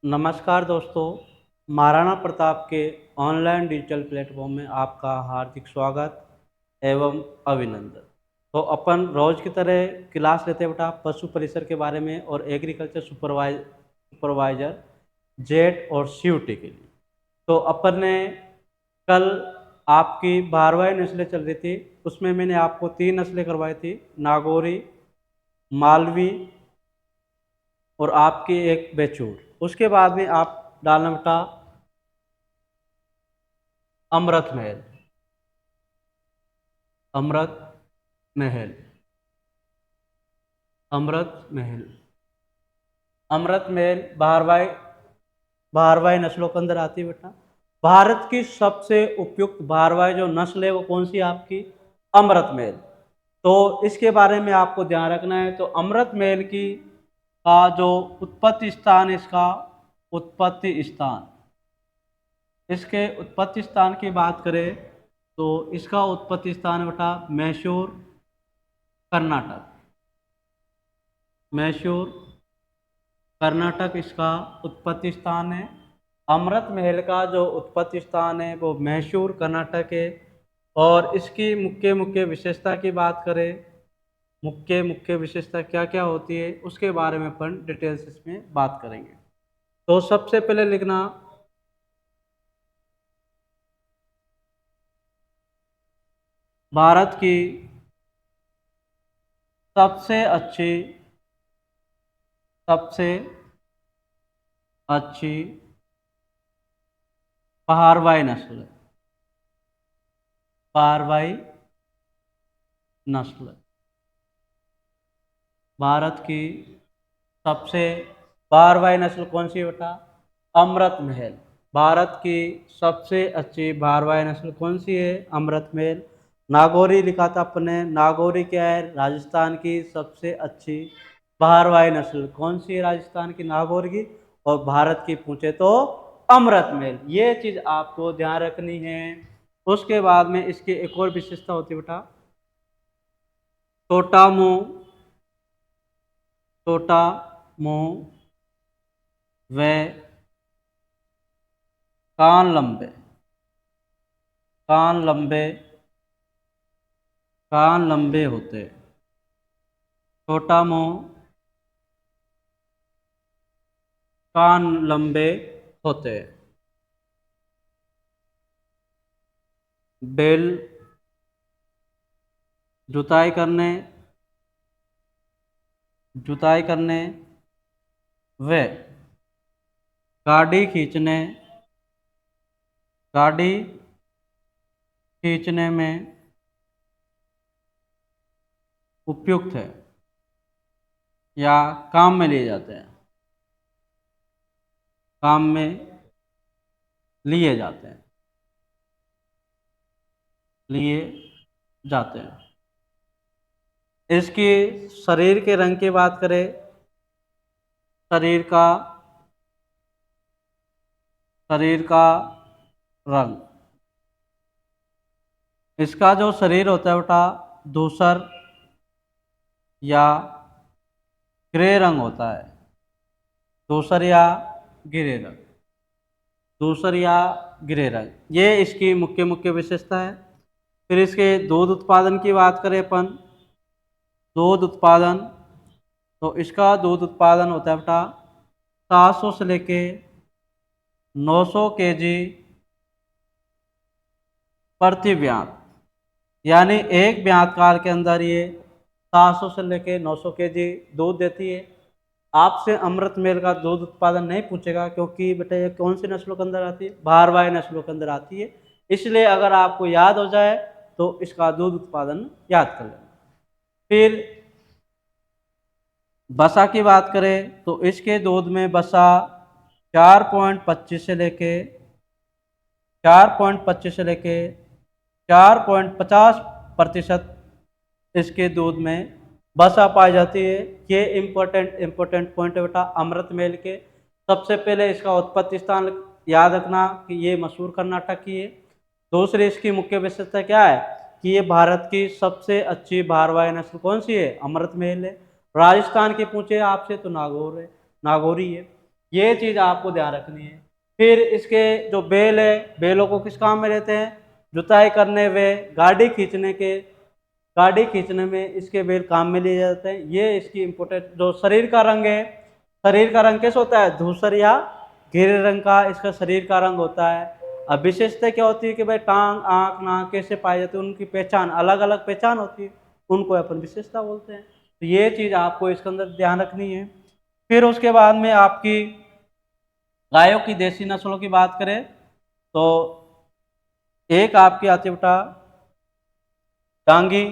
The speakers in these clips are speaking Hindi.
नमस्कार दोस्तों, महाराणा प्रताप के ऑनलाइन डिजिटल प्लेटफॉर्म में आपका हार्दिक स्वागत एवं अभिनंदन। तो अपन रोज की तरह क्लास लेते बेटा पशु परिसर के बारे में और एग्रीकल्चर सुपरवाइजर जेट और सीयूटी के लिए। तो अपन ने कल आपकी 12वीं नस्लें चल रही थी, उसमें मैंने आपको 3 नस्लें करवाई थी, नागौरी, मालवी और आपकी एक बेचूर। उसके बाद में आप डालना बेटा अमृत महल। अमृत महल। अमृत महल। अमृत महल भारवाई नस्लों के अंदर आती है बेटा। भारत की सबसे उपयुक्त भारवाई जो नस्ल है वो कौन सी है आपकी? अमृत महल। तो इसके बारे में आपको ध्यान रखना है। तो अमृत महल की का जो उत्पत्ति स्थान है, इसका उत्पत्ति स्थान, इसके उत्पत्ति स्थान की बात करें तो इसका उत्पत्ति स्थान है बेटा मैसूर, कर्नाटक। मैसूर, कर्नाटक इसका उत्पत्ति स्थान है। अमृत महल का जो उत्पत्ति स्थान है वो मैसूर, कर्नाटक है। और इसकी मुख्य मुख्य विशेषता की बात करें, मुख्य मुख्य विशेषता क्या क्या होती है उसके बारे में अपन डिटेल्स इसमें बात करेंगे। तो सबसे पहले लिखना भारत की सबसे अच्छी पहाड़वाई नस्ल, पहाड़वाई नस्ल। भारत की सबसे पहाड़वाई नस्ल कौन सी है बेटा? अमृत महल। भारत की सबसे अच्छी भारवाई नस्ल कौन सी है? अमृत महल। नागौरी लिखा था अपने, नागौरी क्या है? राजस्थान की सबसे अच्छी भारवाई नस्ल कौन सी है? राजस्थान की नागौर की। और भारत की पूछे तो अमृत महल। ये चीज आपको ध्यान रखनी है। उसके बाद में इसकी एक और विशेषता होती है बेटा छोटा मुंह, छोटा मुंह व कान लंबे, कान लंबे, कान लंबे होते हैं। छोटा मुंह, कान लंबे होते हैं। बैल जुताई करने, जुताई करने व गाड़ी खींचने, गाड़ी खींचने में उपयुक्त है या काम में लिए जाते हैं, काम में लिए जाते हैं, लिए जाते हैं। इसकी शरीर के रंग की बात करें, शरीर का, शरीर का रंग, इसका जो शरीर होता है बेटा धूसर या ग्रे रंग होता है। धूसर या ग्रे रंग, धूसर या ग्रे रंग, ये इसकी मुख्य मुख्य विशेषता है। फिर इसके दूध उत्पादन की बात करें अपन, दूध उत्पादन, तो इसका दूध उत्पादन होता है बेटा 700 से लेके 900 केजी प्रति ब्यात। यानी एक ब्यात काल के अंदर ये 700 से लेके 900 केजी दूध देती है। आपसे अमृत महल का दूध उत्पादन नहीं पूछेगा क्योंकि बेटा ये कौन सी नस्लों के अंदर आती है? भारवाही नस्लों के अंदर आती है। इसलिए अगर आपको याद हो जाए तो इसका दूध उत्पादन याद कर लेना। फिर बसा की बात करें तो इसके दूध में बसा 4.25 से लेके 4.25 से लेके 4.50% इसके दूध में बसा पाई जाती है। ये इम्पोर्टेंट पॉइंट है बेटा अमृत महल के। सबसे पहले इसका उत्पत्ति स्थान याद रखना कि ये मशहूर कर्नाटक की है। दूसरी इसकी मुख्य विशेषता क्या है कि ये भारत की सबसे अच्छी भारवाही नस्ल कौन सी है? अमृत महल है। राजस्थान की पूछे आपसे तो नागौर है, नागौरी है। ये चीज़ आपको ध्यान रखनी है। फिर इसके जो बैल है, बैलों को किस काम में लेते हैं? जुताई करने में, गाड़ी खींचने में इसके बैल काम में लिए जाते हैं। ये इसकी इम्पोर्टेंट जो शरीर का रंग है, शरीर का रंग कैसा होता है? धूसर या गहरे रंग का इसका शरीर का रंग होता है। अब विशेषता क्या होती है कि भाई टांग, आंख, नाक कैसे पाए जाते हैं, उनकी पहचान अलग अलग पहचान होती है, उनको अपन विशेषता बोलते हैं। तो ये चीज़ आपको इसके अंदर ध्यान रखनी है। फिर उसके बाद में आपकी गायों की देसी नस्लों की बात करें तो एक आपकी आती है बेटा डांगी।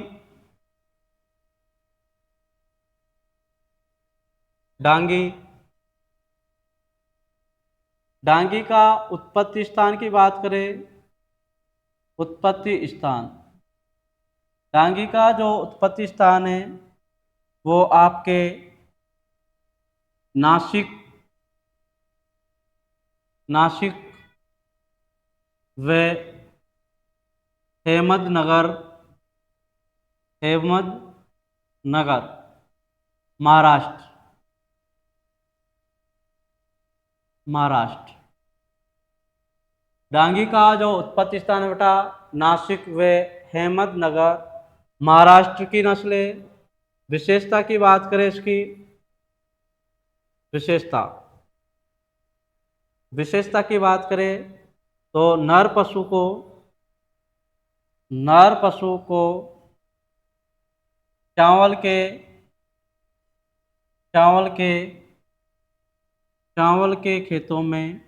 डांगी डांगी का उत्पत्ति स्थान की बात करें, उत्पत्ति स्थान, डांगी का जो उत्पत्ति स्थान है वो आपके नासिक नासिक व अहमदनगर, अहमदनगर, महाराष्ट्र, महाराष्ट्र। डांगी का जो उत्पत्ति स्थान है बेटा नासिक व अहमदनगर, महाराष्ट्र की नस्ल है। विशेषता की बात करें इसकी, विशेषता विशेषता की बात करें तो नर पशु को चावल के चावल के चावल के खेतों में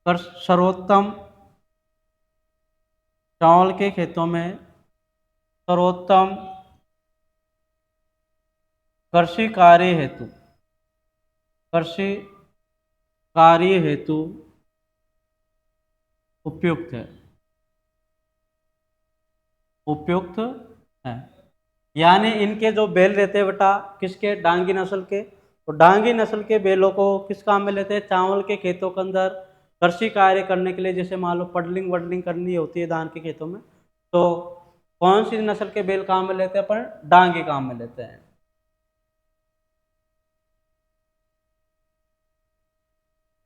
सर्वोत्तम चावल के खेतों में सर्वोत्तम कृषि कार्य हेतु उपयुक्त है। यानी इनके जो बैल रहते हैं बेटा किसके? डांगी नस्ल के। तो डांगी नस्ल के बैलों को किस काम में लेते हैं? चावल के खेतों के अंदर कृषि कार्य करने के लिए, जैसे मान लो पडलिंग वडलिंग करनी होती है धान के खेतों में, तो कौन सी नस्ल के बैल काम में लेते हैं? अपन डांगी काम में लेते हैं।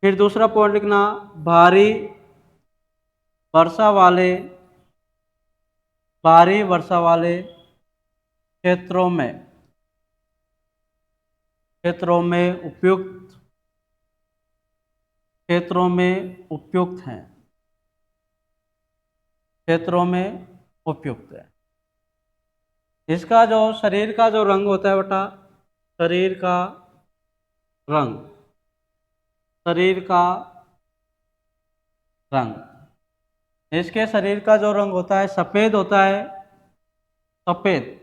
फिर दूसरा पॉइंट लिखना, भारी वर्षा वाले क्षेत्रों में उपयुक्त है। इसका जो शरीर का जो रंग होता है बेटा, शरीर का रंग इसके शरीर का जो रंग होता है सफेद होता है, सफेद,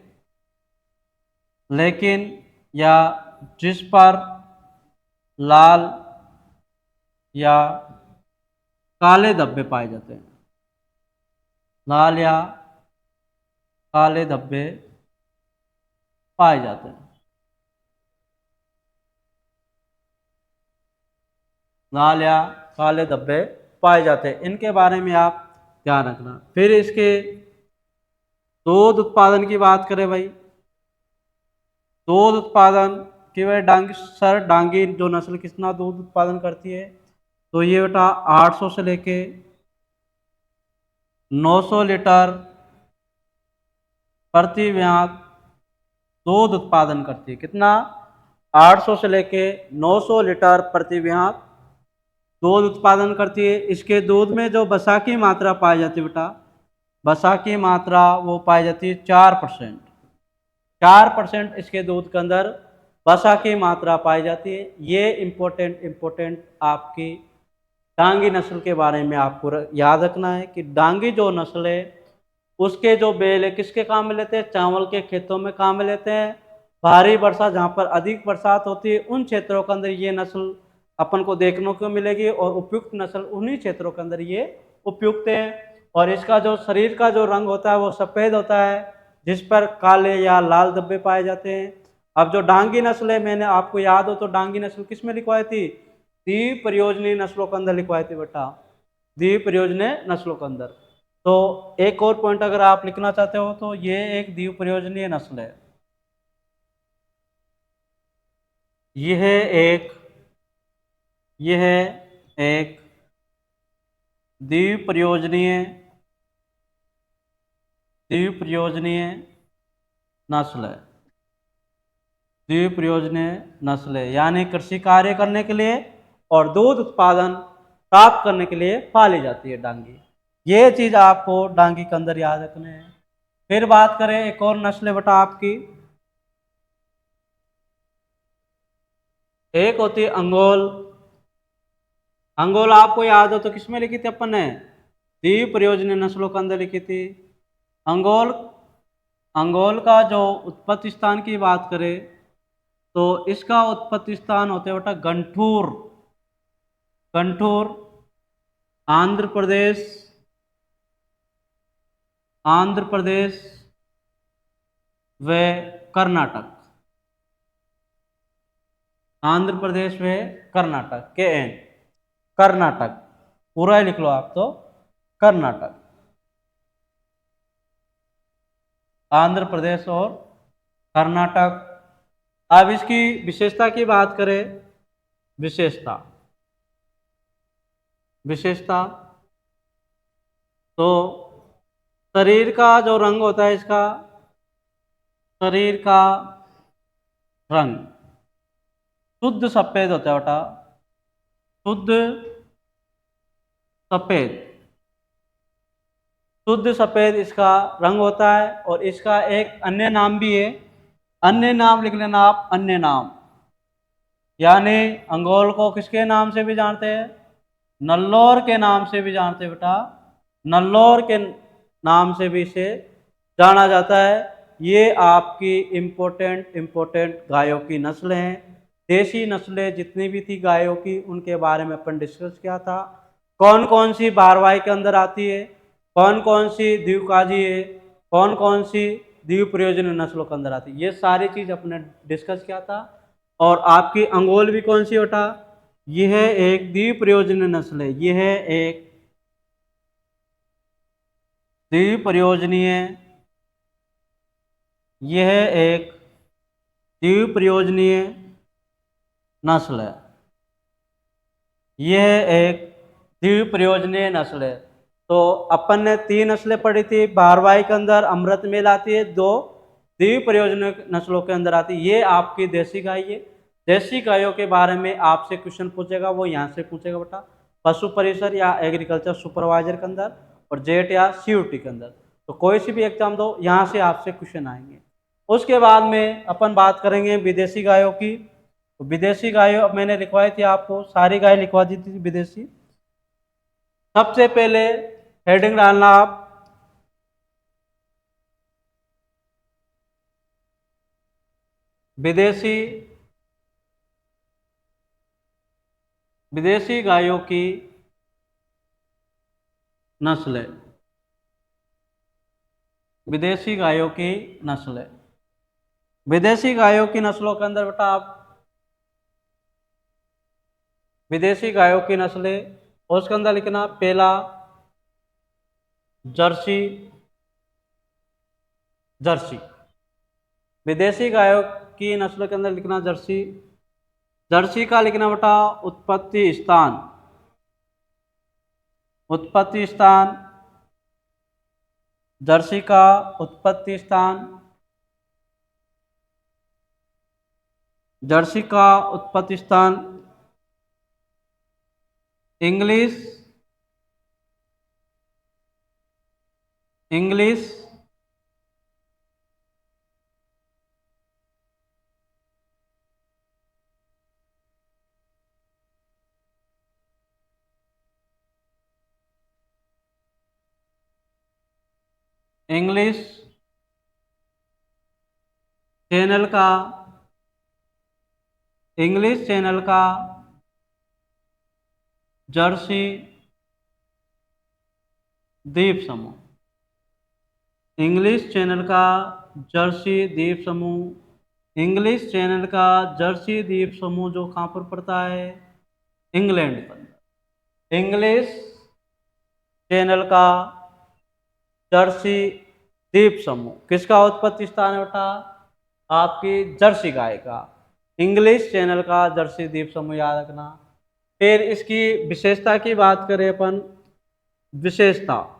लेकिन या जिस पर लाल या काले धब्बे पाए जाते हैं, लाल या काले धब्बे पाए जाते हैं, लाल या काले धब्बे पाए जाते हैं। इनके बारे में आप ध्यान रखना। फिर इसके दूध उत्पादन की बात करें भाई, दूध उत्पादन की वह डांगी जो नस्ल कितना दूध उत्पादन करती है? तो ये बेटा 800 से लेके 900 लीटर प्रति व्यात दूध उत्पादन करती है। कितना? 800 से लेके 900 लीटर प्रति व्यात दूध उत्पादन करती है। इसके दूध में जो वसा की मात्रा पाई जाती है बेटा, वसा की मात्रा वो पाई जाती है 4%। 4% इसके दूध के अंदर वसा की मात्रा पाई जाती है। ये इम्पोर्टेंट आपकी डांगी नस्ल के बारे में आपको याद रखना है कि डांगी जो नस्ल है उसके जो बैल है किसके काम में लेते हैं? चावल के खेतों में काम में लेते हैं। भारी वर्षा, जहाँ पर अधिक बरसात होती है उन क्षेत्रों के अंदर ये नस्ल अपन को देखने को मिलेगी, और उपयुक्त नस्ल उन्हीं क्षेत्रों के अंदर ये उपयुक्त है। और इसका जो शरीर का जो रंग होता है वो सफ़ेद होता है, जिस पर काले या लाल धब्बे पाए जाते हैं। अब जो डांगी नस्ल है, मैंने आपको याद हो तो डांगी नस्ल किस में लिखवाई थी? द्वीप प्रयोजनी नस्लों के अंदर लिखवाई थी बेटा, द्वीप प्रयोजनी नस्लों के अंदर। तो एक और पॉइंट अगर आप लिखना चाहते हो तो ये एक द्वीप प्रयोजनीय नस्ल है। यह एक यह एक द्विप्रयोजनीय द्विप्रयोजनीय नस्ल है। द्विप्रयोजनीय नस्ल है यानी कृषि कार्य करने के लिए और दूध उत्पादन प्राप्त करने के लिए पाली जाती है डांगी। ये चीज आपको डांगी के अंदर याद रखने हैं। फिर बात करें एक और नस्ल है बेटा आपकी, एक होती है अंगोल। अंगोल आपको याद हो तो किसमें लिखी थी अपन ने? द्विप्रयोजनीय नस्लों के अंदर लिखी थी। अंगोल अंगोल का जो उत्पत्ति स्थान की बात करें तो इसका उत्पत्ति स्थान होते बेटा गंठूर। गंठूर आंध्र प्रदेश आंध्र प्रदेश व कर्नाटक। आंध्र प्रदेश व कर्नाटक के एन कर्नाटक पूरा ही लिख लो आप तो, कर्नाटक, आंध्र प्रदेश और कर्नाटक। अब इसकी विशेषता की बात करें, विशेषता विशेषता तो शरीर का जो रंग होता है, इसका शरीर का रंग शुद्ध सफेद होता है बेटा, शुद्ध सफेद। शुद्ध सफेद इसका रंग होता है और इसका एक अन्य नाम भी है। अन्य नाम लिख लेना आप, अन्य नाम। यानी अंगोल को किसके नाम से भी जानते हैं? नल्लोर के नाम से भी जानते हैं बेटा, नल्लोर के नाम से भी इसे जाना जाता है। ये आपकी इम्पोर्टेंट गायों की नस्लें हैं। देसी नस्लें जितनी भी थी गायों की, उनके बारे में अपन डिस्कस किया था। कौन कौन सी बारवाई के अंदर आती है, कौन कौन सी द्विकाजी है, कौन कौन सी द्विप्रयोजनीय नस्लों के अंदर आती है, ये सारी चीज अपने डिस्कस किया था। और आपकी अंगोल भी कौन सी बेटा? यह एक द्विप्रयोजनीय नस्ल है। यह एक द्विप्रयोजनीय यह एक द्विप्रयोजनीय नस्ल है। यह एक द्विप्रयोजनीय नस्ल है। तो अपन ने 3 नस्लें पढ़ी थी। बारवाई के अंदर अमृत मेल आती है, 2 द्विप्रयोजनीय नस्लों के अंदर आती है। ये आपकी देसी गाय है। देसी गायों के बारे में आपसे क्वेश्चन पूछेगा, वो यहाँ से पूछेगा बेटा, पशु परिसर या एग्रीकल्चर सुपरवाइजर के अंदर और जेट या सीयूटी के अंदर। तो कोई सी भी एग्जाम दो, यहाँ से आपसे क्वेश्चन आएंगे। उसके बाद में अपन बात करेंगे विदेशी गायों की। तो विदेशी गायों मैंने लिखवाई थी आपको, सारी गाय लिखवा दी थी विदेशी। सबसे पहले हेडिंग डालना आप, विदेशी विदेशी गायों की नस्ल। विदेशी गायों की नस्ल। विदेशी गायों की नस्लों के अंदर बेटा आप विदेशी गायों की नस्लें, और उसके अंदर लिखना पहला जर्सी। जर्सी विदेशी गायों की नस्ल के अंदर लिखना जर्सी। जर्सी का लिखना बेटा उत्पत्ति स्थान। उत्पत्ति स्थान जर्सी का उत्पत्ति स्थान। जर्सी का उत्पत्ति स्थान इंग्लिश इंग्लिश इंग्लिश चैनल का इंग्लिश चैनल का जर्सी द्वीप समूह। इंग्लिश चैनल का जर्सी द्वीप समूह। इंग्लिश चैनल का जर्सी द्वीप समूह जो कहाँ पर पड़ता है? इंग्लैंड पर। इंग्लिश चैनल का जर्सी द्वीप समूह किसका उत्पत्ति स्थान है बेटा? आपकी जर्सी गाय का। इंग्लिश चैनल का जर्सी द्वीप समूह याद रखना। फिर इसकी विशेषता की बात करें अपन, विशेषता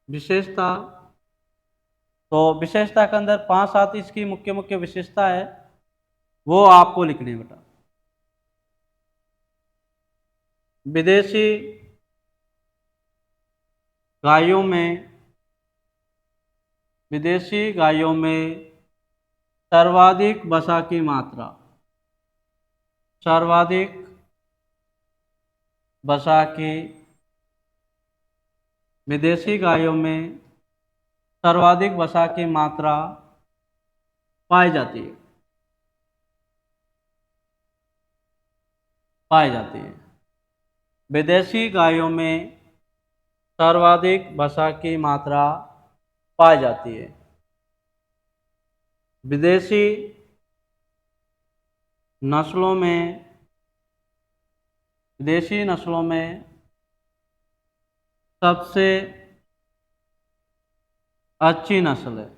विशेषता तो विशेषता के अंदर 5-7 इसकी मुख्य मुख्य विशेषता है, वो आपको लिखनी है बेटा। विदेशी गायों में सर्वाधिक वसा की मात्रा, सर्वाधिक वसा की विदेशी गायों में सर्वाधिक वसा की मात्रा पाई जाती है, विदेशी गायों में सर्वाधिक वसा की मात्रा पाई जाती है। विदेशी नस्लों में सबसे अच्छी नस्ल है,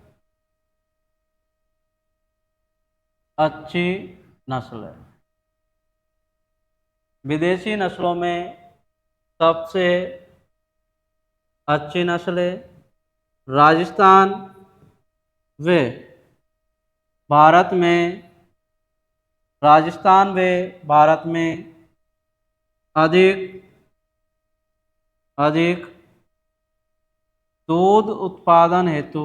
विदेशी नस्लों में सबसे अच्छी नस्ल है। राजस्थान व भारत में अधिक दूध उत्पादन हेतु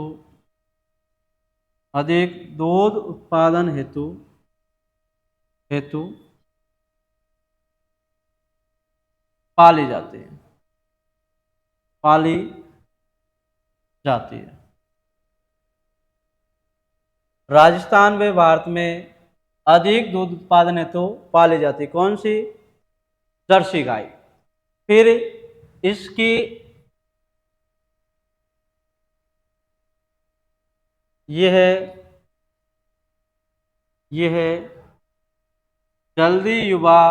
पाली जाती है। राजस्थान व भारत में अधिक दूध उत्पादन हेतु पाली जाती है कौन सी? जर्सी गाय। फिर इसकी यह जल्दी युवा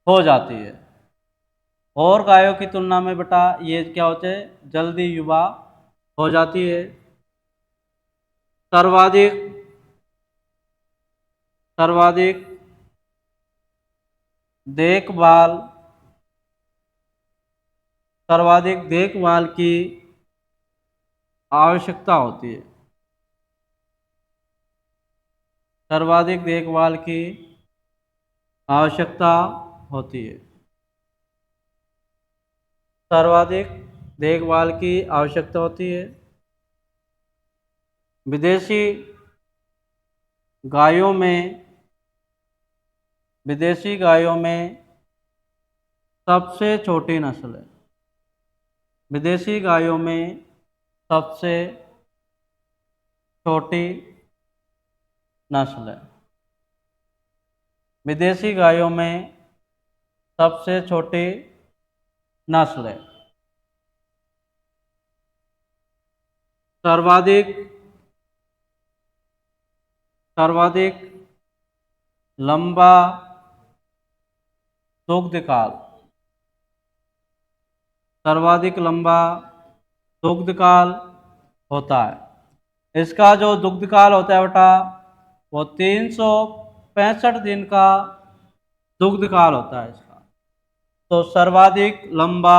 हो जाती है, और गायों की तुलना में बेटा ये क्या होते हैं? जल्दी युवा हो जाती है। सर्वाधिक देखभाल की आवश्यकता होती है, सर्वाधिक देखभाल की आवश्यकता होती है, सर्वाधिक देखभाल की आवश्यकता होती है। विदेशी गायों में सबसे छोटी नस्ल है, विदेशी गायों में सबसे छोटी नस्ल है, विदेशी गायों में सबसे छोटी नस्ल है। सर्वाधिक लंबा दुग्धकाल, होता है। इसका जो दुग्धकाल होता है बेटा वो 365 दिन का दुग्धकाल होता है इसका। तो सर्वाधिक लंबा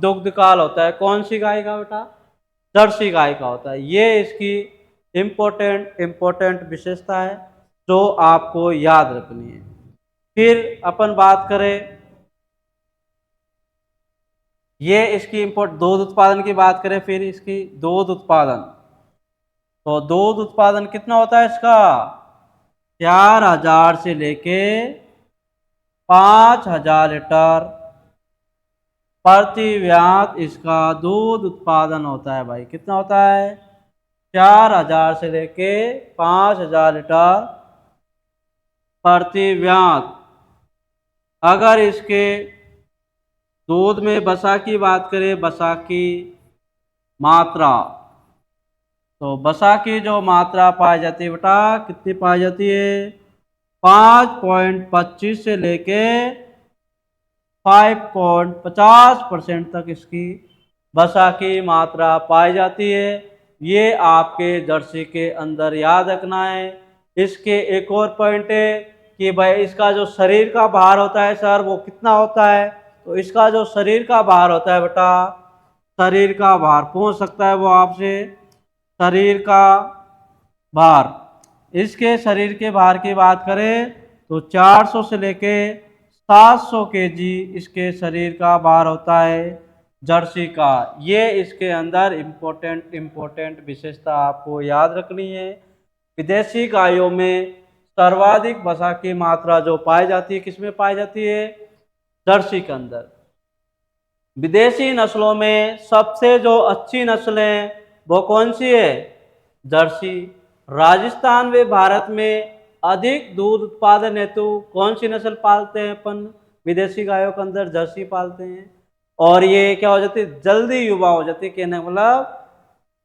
दुग्धकाल होता है कौन सी गाय का बेटा? जर्सी गाय का होता है। ये इसकी इम्पोर्टेंट विशेषता है जो आपको याद रखनी है। फिर अपन बात करें, ये इसकी दूध उत्पादन की बात करें, फिर इसकी दूध उत्पादन, तो दूध उत्पादन कितना होता है इसका? 4000 से लेके 5000 लीटर प्रति व्यात इसका दूध उत्पादन होता है भाई। कितना होता है? 4000 से लेके 5000 लीटर प्रति व्यात। अगर इसके दूध में वसा की बात करें, वसा की मात्रा, तो वसा की जो मात्रा पाई जाती है बेटा कितनी पाई जाती है? 5.25 से लेके 5.50% तक इसकी वसा की मात्रा पाई जाती है। ये आपके जर्सी के अंदर याद रखना है। इसके एक और पॉइंट है कि भाई इसका जो शरीर का भार होता है सर वो कितना होता है, तो इसका जो शरीर का भार होता है बेटा, शरीर का भार पूछ सकता है वो आपसे, शरीर का भार। इसके शरीर के भार की बात करें तो 400 से लेके 700 केजी इसके शरीर का भार होता है जर्सी का। ये इसके अंदर इम्पोर्टेंट विशेषता आपको याद रखनी है। विदेशी गायों में सर्वाधिक वसा की मात्रा जो पाई जाती है किसमें पाई जाती है, जर्सी के अंदर। विदेशी नस्लों में सबसे जो अच्छी नस्लें वो कौन सी है, जर्सी। राजस्थान व भारत में अधिक दूध उत्पादन हेतु कौन सी नस्ल पालते हैं अपन, विदेशी गायों के अंदर जर्सी पालते हैं। और ये क्या हो जाती है, जल्दी युवा हो जाती है, कहने का मतलब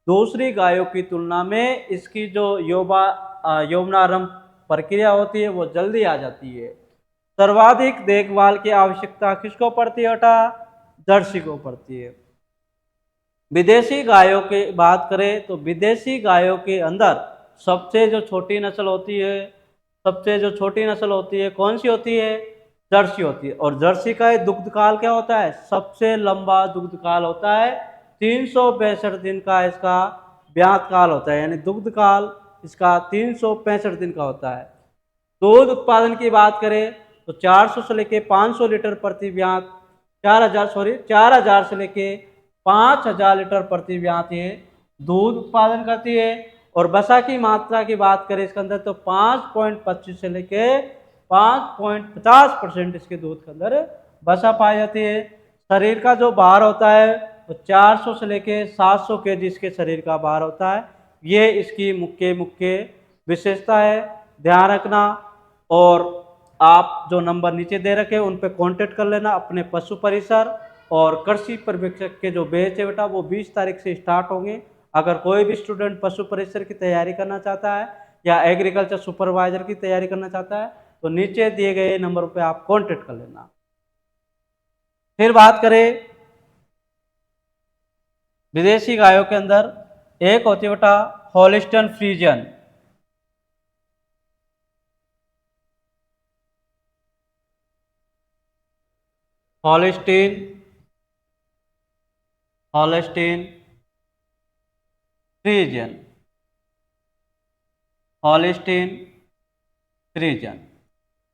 दूसरी गायों की तुलना में इसकी जो यौवनारंभ प्रक्रिया होती है वो जल्दी आ जाती है। सर्वाधिक देखभाल की आवश्यकता किसको पड़ती है बेटा, जर्सी को पड़ती है। विदेशी गायों की बात करें तो विदेशी गायों के अंदर सबसे जो छोटी नस्ल होती है, सबसे जो छोटी नस्ल होती है कौन सी होती है, जर्सी होती है। और जर्सी का दुग्ध काल क्या होता है, सबसे लंबा दुग्ध काल होता है, 365 दिन का इसका ब्यात काल होता है, यानी दुग्ध काल इसका 365 दिन का होता है। दूध उत्पादन की बात करें तो 400 से लेके 500 लीटर प्रति ब्यात, 4,000 से लेके 5,000 लीटर प्रति ब्यात ये दूध उत्पादन करती है। और वसा की मात्रा की बात करें इसके अंदर तो 5.25 से लेके 5.50% इसके दूध के अंदर वसा पाई जाती है। शरीर का जो भार होता है तो 400 से लेके 700 केजी इसके शरीर का भार होता है। ये इसकी मुख्य विशेषता है, ध्यान रखना। और आप जो नंबर नीचे दे रखे उन पे कांटेक्ट कर लेना अपने पशु परिसर। और कृषि पर्यवेक्षक के जो बैच है बेटा वो 20 तारीख से स्टार्ट होंगे। अगर कोई भी स्टूडेंट पशु परिसर की तैयारी करना चाहता है या एग्रीकल्चर सुपरवाइजर की तैयारी करना चाहता है तो नीचे दिए गए नंबर पे आप कांटेक्ट कर लेना। फिर बात करें विदेशी गायों के अंदर, एक होती है बेटा हॉलिस्टन Friesian. Holstein Holstein Friesian, Holstein Friesian.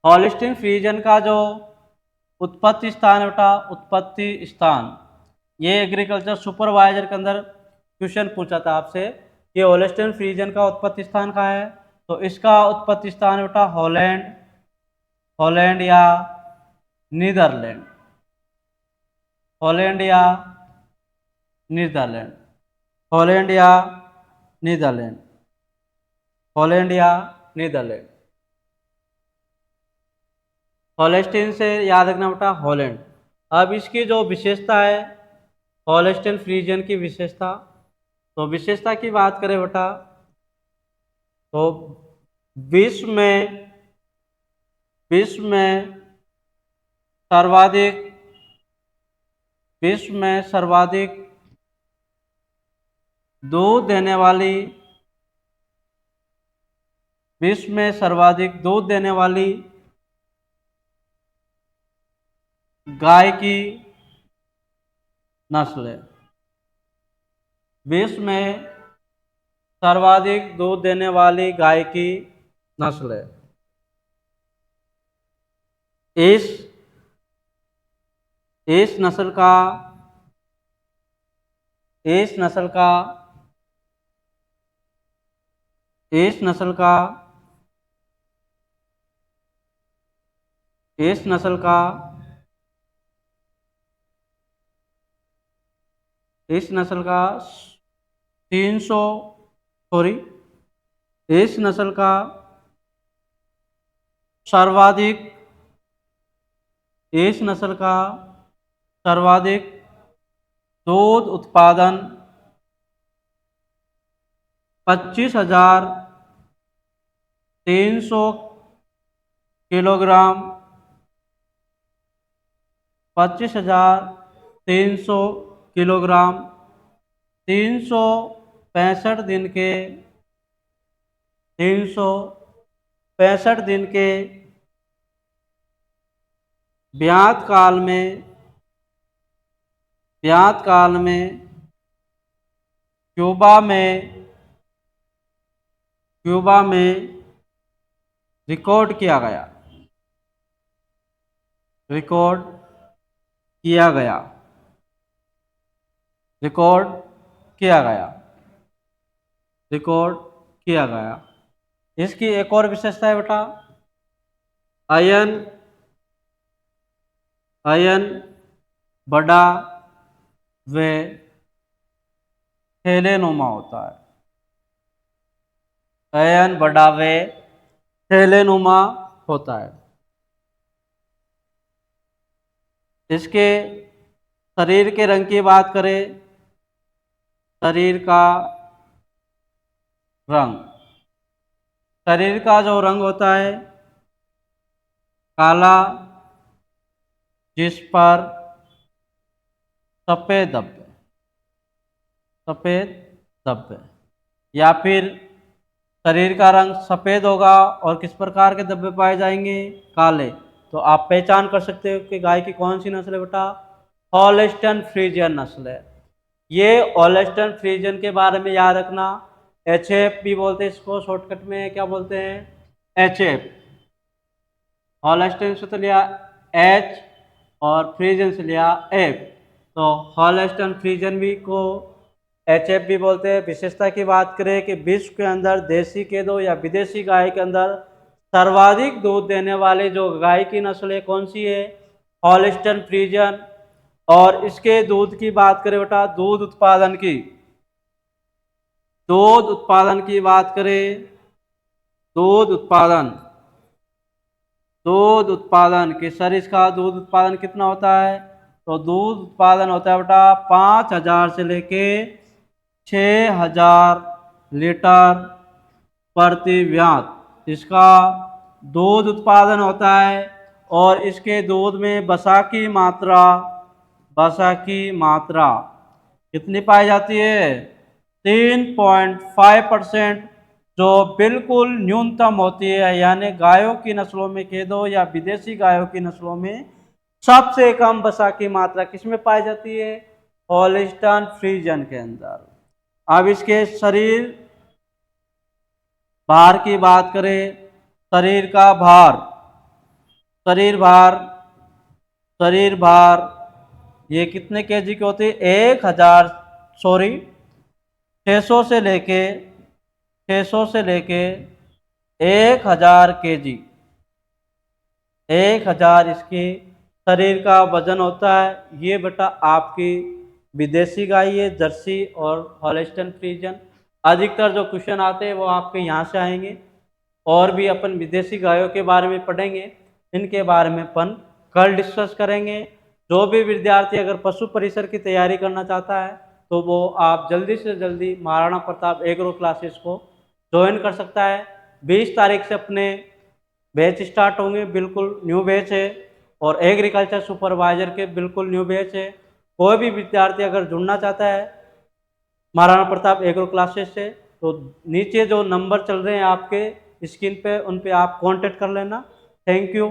Holstein Friesian का जो उत्पत्ति स्थान है बेटा, उत्पत्ति स्थान, ये एग्रीकल्चर सुपरवाइजर के अंदर क्वेश्चन पूछा था आपसे कि हॉलिस्टीन फ्रीजियन का उत्पत्ति स्थान कहाँ है, तो इसका उत्पत्ति स्थान है बेटा हॉलैंड, हॉलैंड या नीदरलैंड, हॉलैंड या नीदरलैंड, हॉलैंड या नीदरलैंड, हॉलैंड या नीदरलैंड। हॉलिस्टीन से याद रखना बेटा हॉलैंड। अब इसकी जो विशेषता है हॉलिस्टीन फ्रीजियन की विशेषता, तो विशेषता की बात करें बेटा तो विश्व में सर्वाधिक दूध देने वाली, विश्व में सर्वाधिक दूध देने वाली गाय की नस्ल है। विश्व में सर्वाधिक दूध देने वाली गाय की नस्ल है। इस नस्ल का इस नस्ल का इस नस्ल का इस नस्ल का इस नस्ल का 300 सॉरी इस नस्ल का सर्वाधिक इस नस्ल का सर्वाधिक दूध उत्पादन 25,300 किलोग्राम 25,300 किलोग्राम 365 दिन के 365 दिन के ब्यात काल में क्यूबा में रिकॉर्ड किया गया रिकॉर्ड किया गया। इसकी एक और विशेषता है बेटा, आयन बड़ा व थैलेनुमा होता है। आयन बड़ा व थैलेनुमा होता है। इसके शरीर के रंग की बात करें, शरीर का जो रंग होता है काला, जिस पर सफेद धब्बे, या फिर शरीर का रंग सफेद होगा और किस प्रकार के धब्बे पाए जाएंगे, काले। तो आप पहचान कर सकते हो कि गाय की कौन सी नस्ल है बेटा, हॉलिस्टन फ्रीजियन नस्ल है। ये हॉलिस्टन फ्रीजियन के बारे में याद रखना, HF भी बोलते हैं इसको, शॉर्टकट में क्या बोलते हैं, HF। हॉलिस्टन से तो लिया H और फ्रीजियन से लिया F, तो हॉलिस्टन फ्रीजियन भी को HF भी बोलते हैं। विशेषता की बात करें कि विश्व के अंदर देसी केदो या विदेशी गाय के अंदर सर्वाधिक दूध देने वाले जो गाय की नस्ल है कौन सी है, हॉलिस्टन फ्रीजियन। और इसके दूध की बात करें बेटा, दूध उत्पादन की बात करें, दूध उत्पादन कि सर इसका दूध उत्पादन कितना होता है, तो दूध उत्पादन होता है बेटा 5000 से लेके 6000 लीटर प्रति व्यात इसका दूध उत्पादन होता है। और इसके दूध में वसा की मात्रा कितनी पाई जाती है, 3.5%, जो बिल्कुल न्यूनतम होती है। यानी गायों की नस्लों में कह दो या विदेशी गायों की नस्लों में सबसे कम वसा की मात्रा किसमें पाई जाती है, हॉलिस्टन फ्रीजियन के अंदर। अब इसके शरीर भार की बात करें, शरीर भार ये कितने केजी के होते हैं, 600 से लेके 1000 केजी, 1000 इसके शरीर का वजन होता है। ये बेटा आपकी विदेशी गाय है, जर्सी और हॉलिस्टन फ्रीजियन। अधिकतर जो क्वेश्चन आते हैं वो आपके यहाँ से आएंगे, और भी अपन विदेशी गायों के बारे में पढ़ेंगे, इनके बारे में अपन कल डिस्कस करेंगे। जो भी विद्यार्थी अगर पशु परिसर की तैयारी करना चाहता है तो वो आप जल्दी से जल्दी महाराणा प्रताप एग्रो क्लासेस को ज्वाइन कर सकता है। 20 तारीख से अपने बैच स्टार्ट होंगे, बिल्कुल न्यू बैच है, और एग्रीकल्चर सुपरवाइजर के बिल्कुल न्यू बैच है। कोई भी विद्यार्थी अगर जुड़ना चाहता है महाराणा प्रताप एग्रो क्लासेस से तो नीचे जो नंबर चल रहे हैं आपके स्क्रीन पे, उन पे आप कांटेक्ट कर लेना। Thank you.